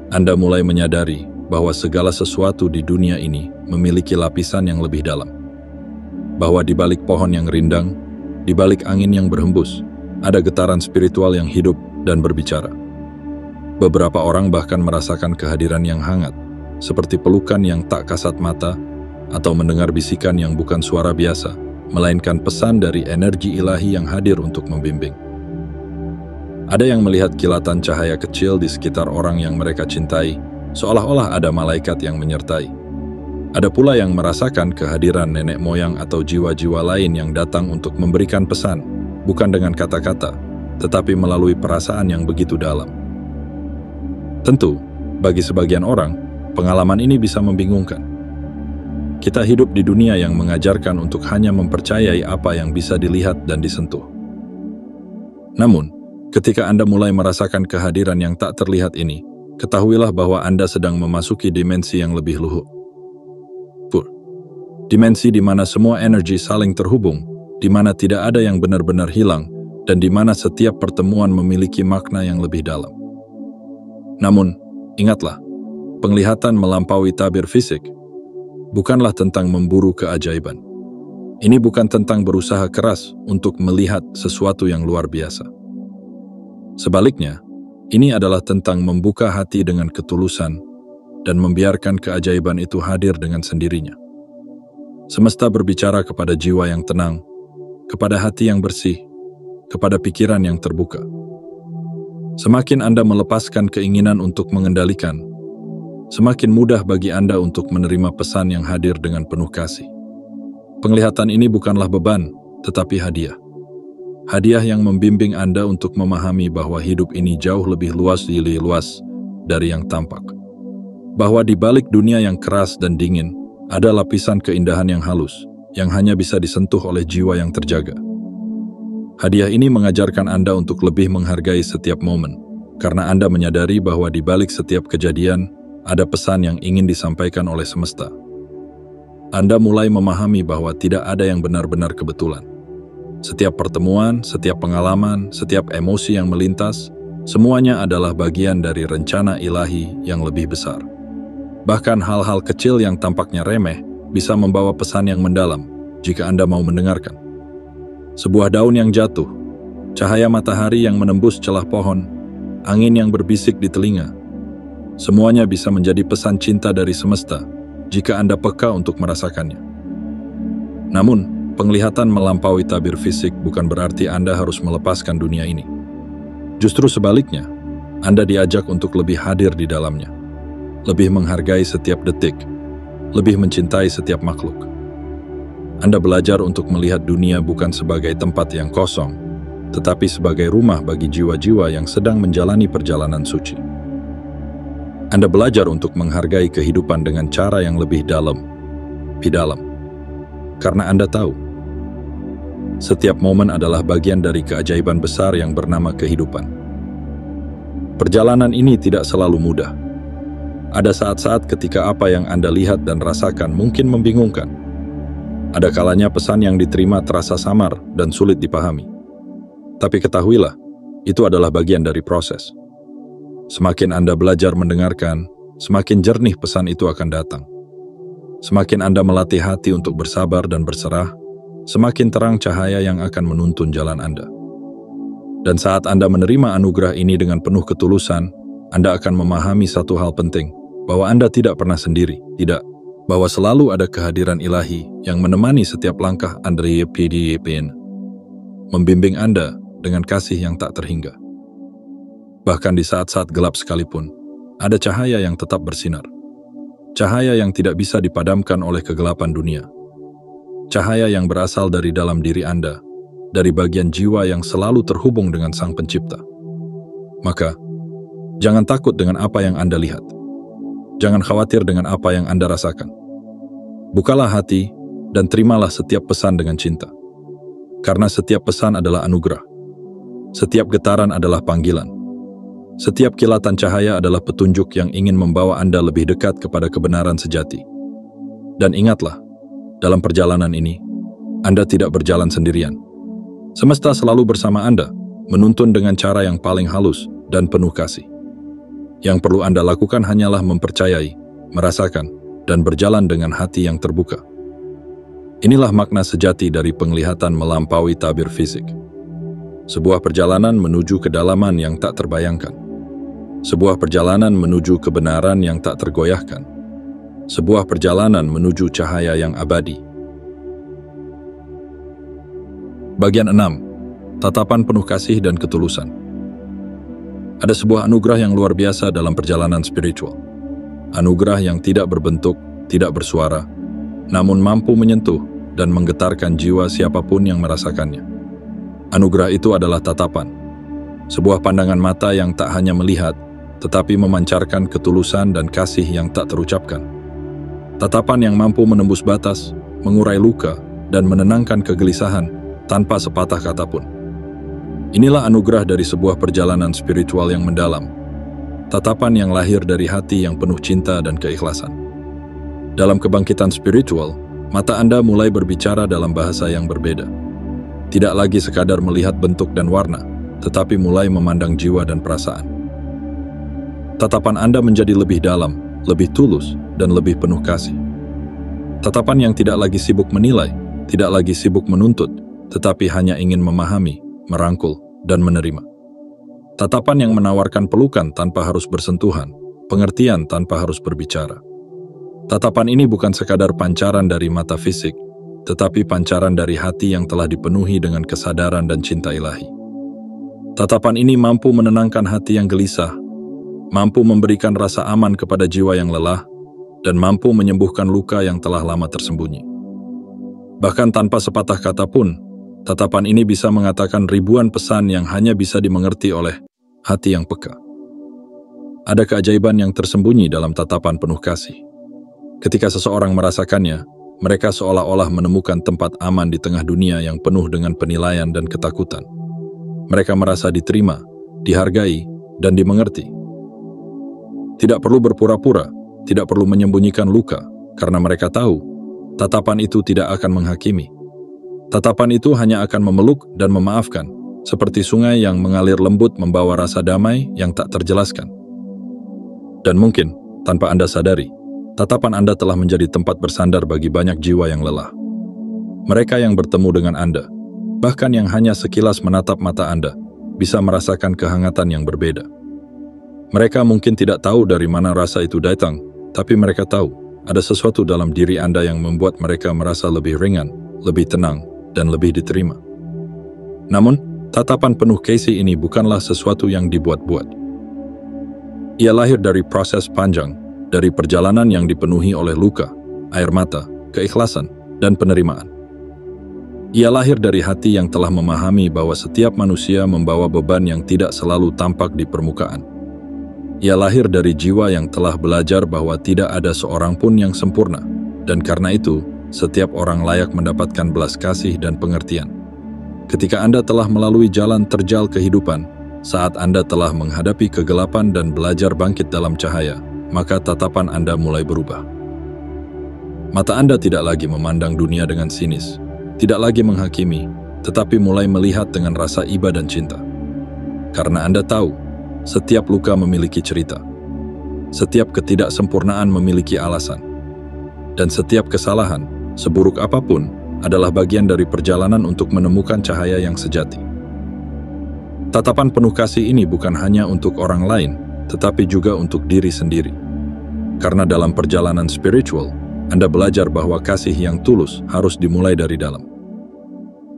Anda mulai menyadari bahwa segala sesuatu di dunia ini memiliki lapisan yang lebih dalam. Bahwa di balik pohon yang rindang, di balik angin yang berhembus, ada getaran spiritual yang hidup dan berbicara. Beberapa orang bahkan merasakan kehadiran yang hangat, seperti pelukan yang tak kasat mata, atau mendengar bisikan yang bukan suara biasa, melainkan pesan dari energi ilahi yang hadir untuk membimbing. Ada yang melihat kilatan cahaya kecil di sekitar orang yang mereka cintai, seolah-olah ada malaikat yang menyertai. Ada pula yang merasakan kehadiran nenek moyang atau jiwa-jiwa lain yang datang untuk memberikan pesan, bukan dengan kata-kata, tetapi melalui perasaan yang begitu dalam. Tentu, bagi sebagian orang, pengalaman ini bisa membingungkan. Kita hidup di dunia yang mengajarkan untuk hanya mempercayai apa yang bisa dilihat dan disentuh. Namun, Ketika Anda mulai merasakan kehadiran yang tak terlihat ini, ketahuilah bahwa Anda sedang memasuki dimensi yang lebih luhur. Dimensi di mana semua energi saling terhubung, di mana tidak ada yang benar-benar hilang, dan di mana setiap pertemuan memiliki makna yang lebih dalam. Namun, ingatlah, penglihatan melampaui tabir fisik bukanlah tentang memburu keajaiban. Ini bukan tentang berusaha keras untuk melihat sesuatu yang luar biasa. Sebaliknya, ini adalah tentang membuka hati dengan ketulusan dan membiarkan keajaiban itu hadir dengan sendirinya. Semesta berbicara kepada jiwa yang tenang, kepada hati yang bersih, kepada pikiran yang terbuka. Semakin Anda melepaskan keinginan untuk mengendalikan, semakin mudah bagi Anda untuk menerima pesan yang hadir dengan penuh kasih. Penglihatan ini bukanlah beban, tetapi hadiah. Hadiah yang membimbing Anda untuk memahami bahwa hidup ini jauh lebih luas dari yang tampak. Bahwa di balik dunia yang keras dan dingin, ada lapisan keindahan yang halus, yang hanya bisa disentuh oleh jiwa yang terjaga. Hadiah ini mengajarkan Anda untuk lebih menghargai setiap momen, karena Anda menyadari bahwa di balik setiap kejadian, ada pesan yang ingin disampaikan oleh semesta. Anda mulai memahami bahwa tidak ada yang benar-benar kebetulan. Setiap pertemuan, setiap pengalaman, setiap emosi yang melintas, semuanya adalah bagian dari rencana ilahi yang lebih besar. Bahkan hal-hal kecil yang tampaknya remeh bisa membawa pesan yang mendalam jika Anda mau mendengarkan. Sebuah daun yang jatuh, cahaya matahari yang menembus celah pohon, angin yang berbisik di telinga. Semuanya bisa menjadi pesan cinta dari semesta jika Anda peka untuk merasakannya. Namun, penglihatan melampaui tabir fisik bukan berarti Anda harus melepaskan dunia ini. Justru sebaliknya, Anda diajak untuk lebih hadir di dalamnya. Lebih menghargai setiap detik, lebih mencintai setiap makhluk. Anda belajar untuk melihat dunia bukan sebagai tempat yang kosong, tetapi sebagai rumah bagi jiwa-jiwa yang sedang menjalani perjalanan suci. Anda belajar untuk menghargai kehidupan dengan cara yang lebih dalam, karena Anda tahu, setiap momen adalah bagian dari keajaiban besar yang bernama kehidupan. Perjalanan ini tidak selalu mudah. Ada saat-saat ketika apa yang Anda lihat dan rasakan mungkin membingungkan. Ada kalanya pesan yang diterima terasa samar dan sulit dipahami. Tapi ketahuilah, itu adalah bagian dari proses. Semakin Anda belajar mendengarkan, semakin jernih pesan itu akan datang. Semakin Anda melatih hati untuk bersabar dan berserah, semakin terang cahaya yang akan menuntun jalan Anda. Dan saat Anda menerima anugerah ini dengan penuh ketulusan, Anda akan memahami satu hal penting, bahwa Anda tidak pernah sendiri, bahwa selalu ada kehadiran ilahi yang menemani setiap langkah Anda, membimbing Anda dengan kasih yang tak terhingga. Bahkan di saat-saat gelap sekalipun, ada cahaya yang tetap bersinar. Cahaya yang tidak bisa dipadamkan oleh kegelapan dunia. Cahaya yang berasal dari dalam diri Anda, dari bagian jiwa yang selalu terhubung dengan Sang Pencipta. Maka, jangan takut dengan apa yang Anda lihat. Jangan khawatir dengan apa yang Anda rasakan. Bukalah hati dan terimalah setiap pesan dengan cinta. Karena setiap pesan adalah anugerah. Setiap getaran adalah panggilan. Setiap kilatan cahaya adalah petunjuk yang ingin membawa Anda lebih dekat kepada kebenaran sejati. Dan ingatlah, dalam perjalanan ini, Anda tidak berjalan sendirian. Semesta selalu bersama Anda, menuntun dengan cara yang paling halus dan penuh kasih. Yang perlu Anda lakukan hanyalah mempercayai, merasakan, dan berjalan dengan hati yang terbuka. Inilah makna sejati dari penglihatan melampaui tabir fisik. Sebuah perjalanan menuju kedalaman yang tak terbayangkan. Sebuah perjalanan menuju kebenaran yang tak tergoyahkan. Sebuah perjalanan menuju cahaya yang abadi. Bagian 6. Tatapan penuh kasih dan ketulusan. Ada sebuah anugerah yang luar biasa dalam perjalanan spiritual. Anugerah yang tidak berbentuk, tidak bersuara, namun mampu menyentuh dan menggetarkan jiwa siapapun yang merasakannya. Anugerah itu adalah tatapan. Sebuah pandangan mata yang tak hanya melihat, tetapi memancarkan ketulusan dan kasih yang tak terucapkan. Tatapan yang mampu menembus batas, mengurai luka, dan menenangkan kegelisahan tanpa sepatah kata pun. Inilah anugerah dari sebuah perjalanan spiritual yang mendalam, tatapan yang lahir dari hati yang penuh cinta dan keikhlasan. Dalam kebangkitan spiritual, mata Anda mulai berbicara dalam bahasa yang berbeda. Tidak lagi sekadar melihat bentuk dan warna, tetapi mulai memandang jiwa dan perasaan. Tatapan Anda menjadi lebih dalam, lebih tulus, dan lebih penuh kasih. Tatapan yang tidak lagi sibuk menilai, tidak lagi sibuk menuntut, tetapi hanya ingin memahami, merangkul, dan menerima. Tatapan yang menawarkan pelukan tanpa harus bersentuhan, pengertian tanpa harus berbicara. Tatapan ini bukan sekadar pancaran dari mata fisik, tetapi pancaran dari hati yang telah dipenuhi dengan kesadaran dan cinta ilahi. Tatapan ini mampu menenangkan hati yang gelisah, mampu memberikan rasa aman kepada jiwa yang lelah, dan mampu menyembuhkan luka yang telah lama tersembunyi. Bahkan tanpa sepatah kata pun, tatapan ini bisa mengatakan ribuan pesan yang hanya bisa dimengerti oleh hati yang peka. Ada keajaiban yang tersembunyi dalam tatapan penuh kasih. Ketika seseorang merasakannya, mereka seolah-olah menemukan tempat aman di tengah dunia yang penuh dengan penilaian dan ketakutan. Mereka merasa diterima, dihargai, dan dimengerti. Tidak perlu berpura-pura, tidak perlu menyembunyikan luka, karena mereka tahu, tatapan itu tidak akan menghakimi. Tatapan itu hanya akan memeluk dan memaafkan, seperti sungai yang mengalir lembut membawa rasa damai yang tak terjelaskan. Dan mungkin, tanpa Anda sadari, tatapan Anda telah menjadi tempat bersandar bagi banyak jiwa yang lelah. Mereka yang bertemu dengan Anda, bahkan yang hanya sekilas menatap mata Anda, bisa merasakan kehangatan yang berbeda. Mereka mungkin tidak tahu dari mana rasa itu datang, tapi mereka tahu ada sesuatu dalam diri Anda yang membuat mereka merasa lebih ringan, lebih tenang, dan lebih diterima. Namun, tatapan penuh kasih ini bukanlah sesuatu yang dibuat-buat. Ia lahir dari proses panjang, dari perjalanan yang dipenuhi oleh luka, air mata, keikhlasan, dan penerimaan. Ia lahir dari hati yang telah memahami bahwa setiap manusia membawa beban yang tidak selalu tampak di permukaan. Ia lahir dari jiwa yang telah belajar bahwa tidak ada seorang pun yang sempurna, dan karena itu, setiap orang layak mendapatkan belas kasih dan pengertian. Ketika Anda telah melalui jalan terjal kehidupan, saat Anda telah menghadapi kegelapan dan belajar bangkit dalam cahaya, maka tatapan Anda mulai berubah. Mata Anda tidak lagi memandang dunia dengan sinis, tidak lagi menghakimi, tetapi mulai melihat dengan rasa iba dan cinta. Karena Anda tahu, setiap luka memiliki cerita, setiap ketidaksempurnaan memiliki alasan, dan setiap kesalahan, seburuk apapun, adalah bagian dari perjalanan untuk menemukan cahaya yang sejati. Tatapan penuh kasih ini bukan hanya untuk orang lain, tetapi juga untuk diri sendiri. Karena dalam perjalanan spiritual, Anda belajar bahwa kasih yang tulus harus dimulai dari dalam.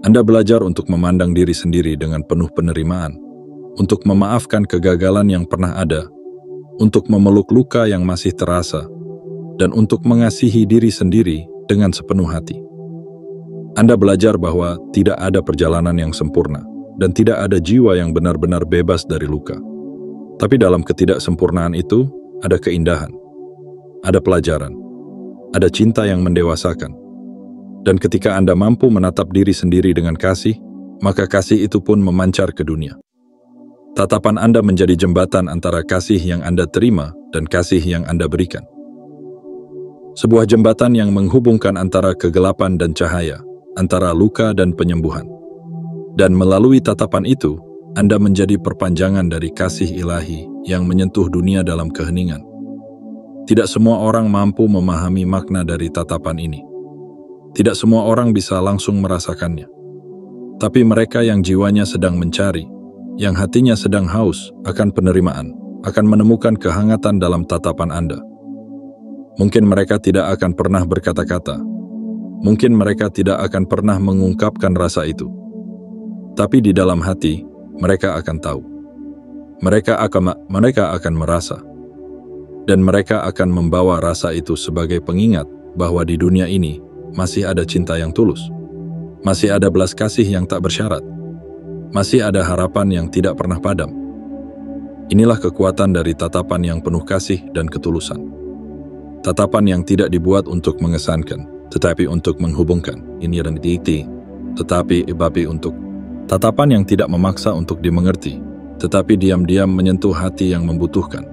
Anda belajar untuk memandang diri sendiri dengan penuh penerimaan, untuk memaafkan kegagalan yang pernah ada, untuk memeluk luka yang masih terasa, dan untuk mengasihi diri sendiri dengan sepenuh hati. Anda belajar bahwa tidak ada perjalanan yang sempurna, dan tidak ada jiwa yang benar-benar bebas dari luka. Tapi dalam ketidaksempurnaan itu, ada keindahan, ada pelajaran, ada cinta yang mendewasakan. Dan ketika Anda mampu menatap diri sendiri dengan kasih, maka kasih itu pun memancar ke dunia. Tatapan Anda menjadi jembatan antara kasih yang Anda terima dan kasih yang Anda berikan. Sebuah jembatan yang menghubungkan antara kegelapan dan cahaya, antara luka dan penyembuhan. Dan melalui tatapan itu, Anda menjadi perpanjangan dari kasih ilahi yang menyentuh dunia dalam keheningan. Tidak semua orang mampu memahami makna dari tatapan ini. Tidak semua orang bisa langsung merasakannya. Tapi mereka yang jiwanya sedang mencari, yang hatinya sedang haus akan penerimaan, akan menemukan kehangatan dalam tatapan Anda. Mungkin mereka tidak akan pernah berkata-kata. Mungkin mereka tidak akan pernah mengungkapkan rasa itu. Tapi di dalam hati, mereka akan tahu. Mereka akan merasa. Dan mereka akan membawa rasa itu sebagai pengingat bahwa di dunia ini masih ada cinta yang tulus. Masih ada belas kasih yang tak bersyarat. Masih ada harapan yang tidak pernah padam. Inilah kekuatan dari tatapan yang penuh kasih dan ketulusan. Tatapan yang tidak dibuat untuk mengesankan, tetapi untuk menghubungkan. Ini dan tetapi untuk Tatapan yang tidak memaksa untuk dimengerti, tetapi diam-diam menyentuh hati yang membutuhkan.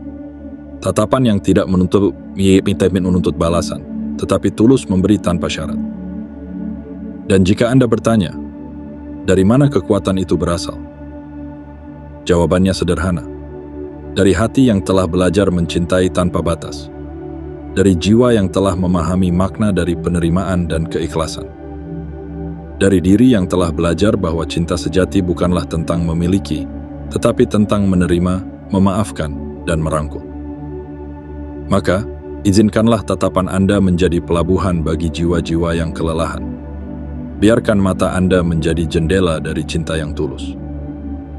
Tatapan yang tidak menuntut balasan, tetapi tulus memberi tanpa syarat. Dan jika Anda bertanya, dari mana kekuatan itu berasal? Jawabannya sederhana. Dari hati yang telah belajar mencintai tanpa batas. Dari jiwa yang telah memahami makna dari penerimaan dan keikhlasan. Dari diri yang telah belajar bahwa cinta sejati bukanlah tentang memiliki, tetapi tentang menerima, memaafkan, dan merangkul. Maka, izinkanlah tatapan Anda menjadi pelabuhan bagi jiwa-jiwa yang kelelahan. Biarkan mata Anda menjadi jendela dari cinta yang tulus.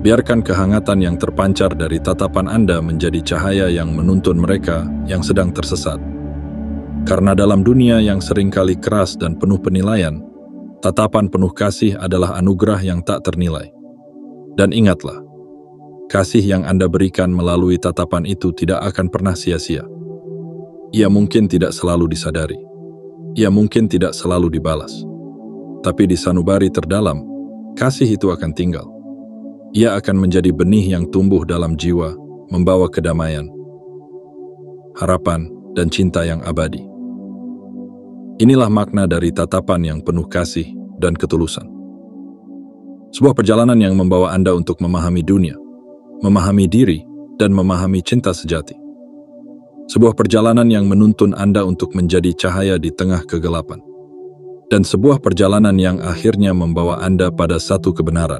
Biarkan kehangatan yang terpancar dari tatapan Anda menjadi cahaya yang menuntun mereka yang sedang tersesat. Karena dalam dunia yang seringkali keras dan penuh penilaian, tatapan penuh kasih adalah anugerah yang tak ternilai. Dan ingatlah, kasih yang Anda berikan melalui tatapan itu tidak akan pernah sia-sia. Ia mungkin tidak selalu disadari. Ia mungkin tidak selalu dibalas. Tapi di sanubari terdalam, kasih itu akan tinggal. Ia akan menjadi benih yang tumbuh dalam jiwa, membawa kedamaian, harapan, dan cinta yang abadi. Inilah makna dari tatapan yang penuh kasih dan ketulusan. Sebuah perjalanan yang membawa Anda untuk memahami dunia, memahami diri, dan memahami cinta sejati. Sebuah perjalanan yang menuntun Anda untuk menjadi cahaya di tengah kegelapan. Dan sebuah perjalanan yang akhirnya membawa Anda pada satu kebenaran,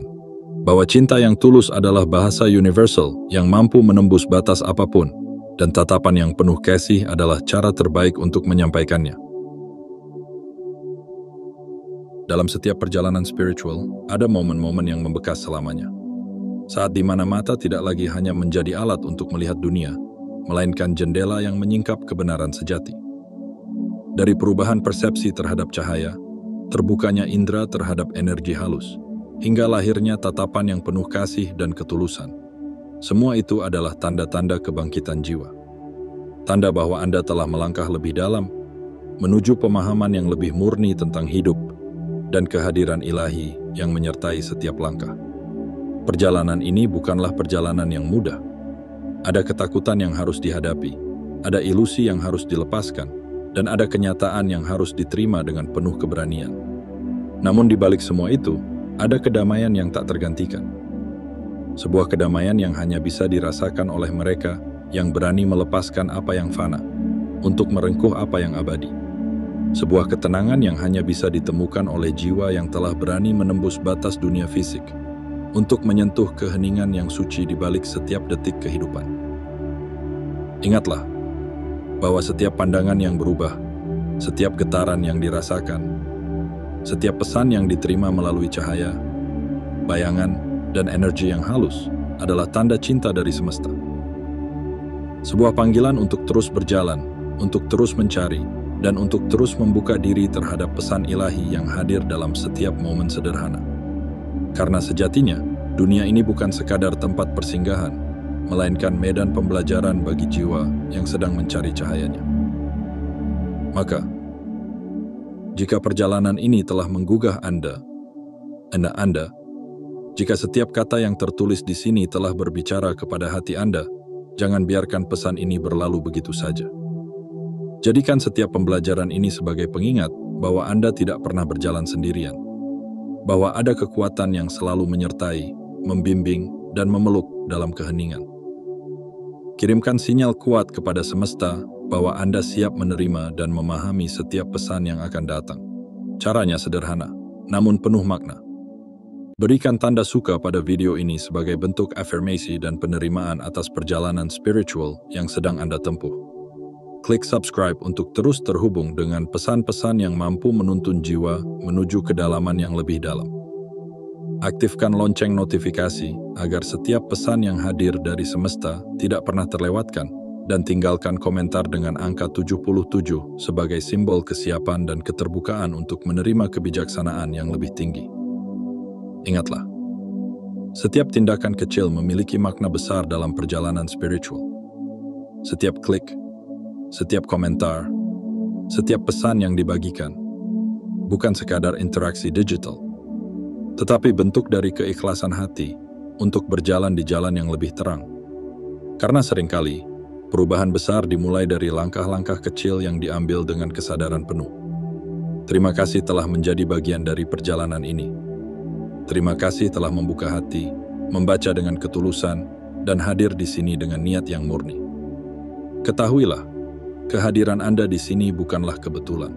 bahwa cinta yang tulus adalah bahasa universal yang mampu menembus batas apapun, dan tatapan yang penuh kasih adalah cara terbaik untuk menyampaikannya. Dalam setiap perjalanan spiritual, ada momen-momen yang membekas selamanya. Saat di mana mata tidak lagi hanya menjadi alat untuk melihat dunia, melainkan jendela yang menyingkap kebenaran sejati. Dari perubahan persepsi terhadap cahaya, terbukanya indera terhadap energi halus, hingga lahirnya tatapan yang penuh kasih dan ketulusan. Semua itu adalah tanda-tanda kebangkitan jiwa. Tanda bahwa Anda telah melangkah lebih dalam, menuju pemahaman yang lebih murni tentang hidup, dan kehadiran ilahi yang menyertai setiap langkah. Perjalanan ini bukanlah perjalanan yang mudah. Ada ketakutan yang harus dihadapi, ada ilusi yang harus dilepaskan, dan ada kenyataan yang harus diterima dengan penuh keberanian. Namun di balik semua itu, ada kedamaian yang tak tergantikan. Sebuah kedamaian yang hanya bisa dirasakan oleh mereka yang berani melepaskan apa yang fana, untuk merengkuh apa yang abadi. Sebuah ketenangan yang hanya bisa ditemukan oleh jiwa yang telah berani menembus batas dunia fisik, untuk menyentuh keheningan yang suci di balik setiap detik kehidupan. Ingatlah, bahwa setiap pandangan yang berubah, setiap getaran yang dirasakan, setiap pesan yang diterima melalui cahaya, bayangan, dan energi yang halus adalah tanda cinta dari semesta. Sebuah panggilan untuk terus berjalan, untuk terus mencari, dan untuk terus membuka diri terhadap pesan ilahi yang hadir dalam setiap momen sederhana. Karena sejatinya, dunia ini bukan sekadar tempat persinggahan, melainkan medan pembelajaran bagi jiwa yang sedang mencari cahayanya. Maka, jika perjalanan ini telah menggugah Anda, jika setiap kata yang tertulis di sini telah berbicara kepada hati Anda, jangan biarkan pesan ini berlalu begitu saja. Jadikan setiap pembelajaran ini sebagai pengingat bahwa Anda tidak pernah berjalan sendirian, bahwa ada kekuatan yang selalu menyertai, membimbing, dan memeluk dalam keheningan. Kirimkan sinyal kuat kepada semesta bahwa Anda siap menerima dan memahami setiap pesan yang akan datang. Caranya sederhana, namun penuh makna. Berikan tanda suka pada video ini sebagai bentuk afirmasi dan penerimaan atas perjalanan spiritual yang sedang Anda tempuh. Klik subscribe untuk terus terhubung dengan pesan-pesan yang mampu menuntun jiwa menuju kedalaman yang lebih dalam. Aktifkan lonceng notifikasi agar setiap pesan yang hadir dari semesta tidak pernah terlewatkan, dan tinggalkan komentar dengan angka 77 sebagai simbol kesiapan dan keterbukaan untuk menerima kebijaksanaan yang lebih tinggi. Ingatlah, setiap tindakan kecil memiliki makna besar dalam perjalanan spiritual. Setiap klik, setiap komentar, setiap pesan yang dibagikan, bukan sekadar interaksi digital, tetapi bentuk dari keikhlasan hati untuk berjalan di jalan yang lebih terang. Karena seringkali, perubahan besar dimulai dari langkah-langkah kecil yang diambil dengan kesadaran penuh. Terima kasih telah menjadi bagian dari perjalanan ini. Terima kasih telah membuka hati, membaca dengan ketulusan, dan hadir di sini dengan niat yang murni. Ketahuilah, kehadiran Anda di sini bukanlah kebetulan.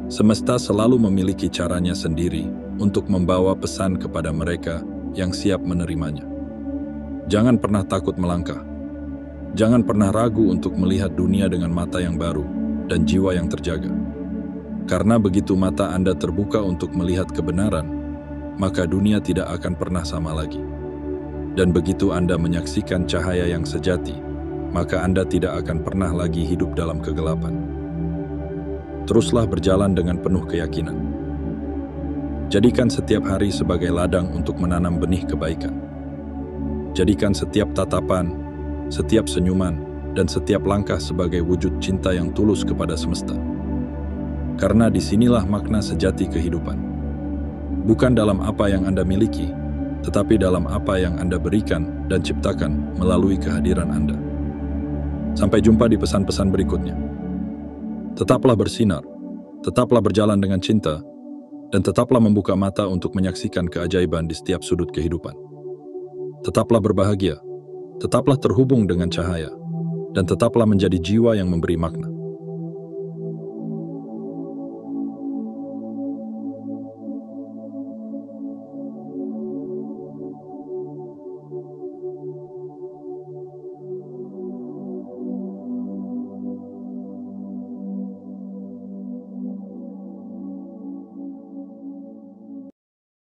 Semesta selalu memiliki caranya sendiri untuk membawa pesan kepada mereka yang siap menerimanya. Jangan pernah takut melangkah. Jangan pernah ragu untuk melihat dunia dengan mata yang baru dan jiwa yang terjaga. Karena begitu mata Anda terbuka untuk melihat kebenaran, maka dunia tidak akan pernah sama lagi. Dan begitu Anda menyaksikan cahaya yang sejati, maka Anda tidak akan pernah lagi hidup dalam kegelapan. Teruslah berjalan dengan penuh keyakinan. Jadikan setiap hari sebagai ladang untuk menanam benih kebaikan. Jadikan setiap tatapan, setiap senyuman, dan setiap langkah sebagai wujud cinta yang tulus kepada semesta. Karena disinilah makna sejati kehidupan. Bukan dalam apa yang Anda miliki, tetapi dalam apa yang Anda berikan dan ciptakan melalui kehadiran Anda. Sampai jumpa di pesan-pesan berikutnya. Tetaplah bersinar, tetaplah berjalan dengan cinta, dan tetaplah membuka mata untuk menyaksikan keajaiban di setiap sudut kehidupan. Tetaplah berbahagia, tetaplah terhubung dengan cahaya, dan tetaplah menjadi jiwa yang memberi makna.